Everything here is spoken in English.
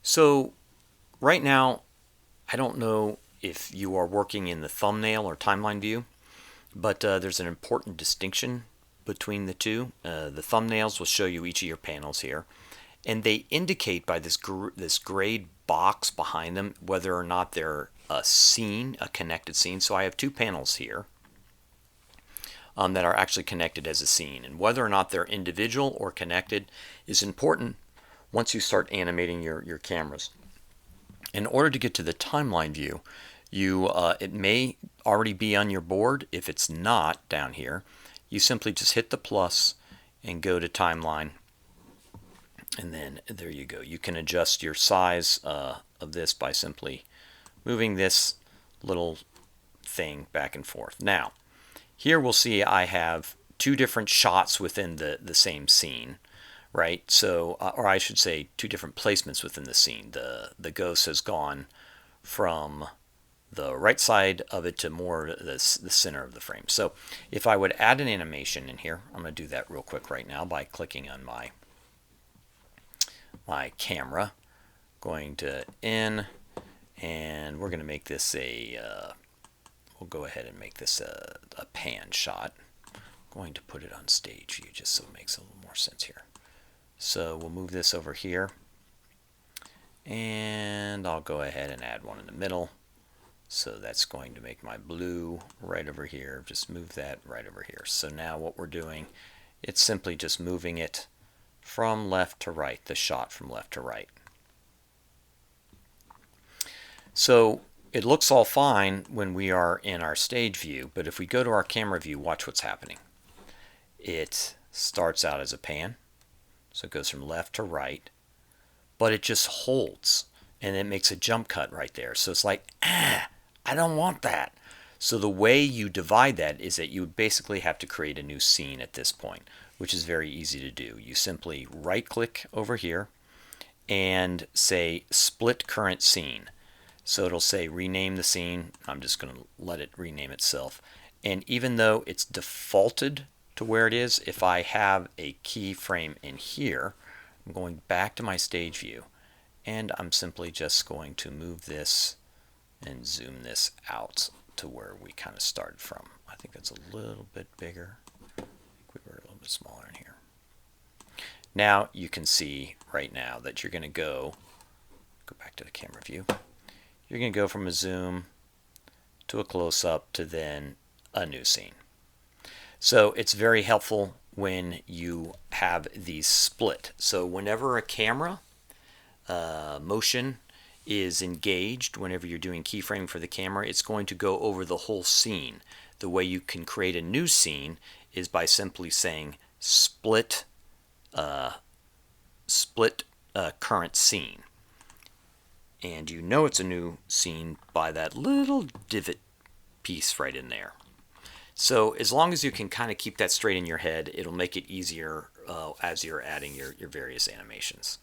So right now, I don't know if you are working in the thumbnail or timeline view, but there's an important distinction between the two. The thumbnails will show you each of your panels here, and they indicate by this grayed box behind them whether or not they're a scene, a connected scene. So I have two panels here that are actually connected as a scene, and whether or not they're individual or connected is important once you start animating your cameras. In order to get to the timeline view, it may already be on your board. If it's not down here, you simply just hit the plus and go to timeline, and then there you go. You can adjust your size of this by simply moving this little thing back and forth. Now, here we'll see I have two different shots within the same scene, right? So, or I should say two different placements within the scene. The ghost has gone from the right side of it to more the center of the frame. So if I would add an animation in here, I'm going to do that real quick right now by clicking on my camera, going to in, and we're going to make this we'll go ahead and make this a pan shot. I'm going to put it on stage view just so it makes a little more sense here. So we'll move this over here, and I'll go ahead and add one in the middle. So that's going to make my blue right over here. Just move that right over here. So now what we're doing, it's simply just moving it from left to right, the shot from left to right. So it looks all fine when we are in our stage view, but if we go to our camera view, watch what's happening. It starts out as a pan, so it goes from left to right, but it just holds, and it makes a jump cut right there. So it's like, I don't want that. So the way you divide that is that you basically have to create a new scene at this point, which is very easy to do. You simply right click over here and say split current scene. So it'll say rename the scene. I'm just going to let it rename itself. And even though it's defaulted to where it is, if I have a keyframe in here, I'm going back to my stage view, and I'm simply just going to move this and zoom this out to where we kind of started from. I think that's a little bit bigger. I think we were a little bit smaller in here. Now you can see right now that you're going to go back to the camera view. You're going to go from a zoom to a close-up to then a new scene. So it's very helpful when you have these split. So whenever a camera motion is engaged, whenever you're doing keyframing for the camera, it's going to go over the whole scene. The way you can create a new scene is by simply saying split current scene. And you know it's a new scene by that little divot piece right in there. So as long as you can kind of keep that straight in your head, it'll make it easier as you're adding your various animations.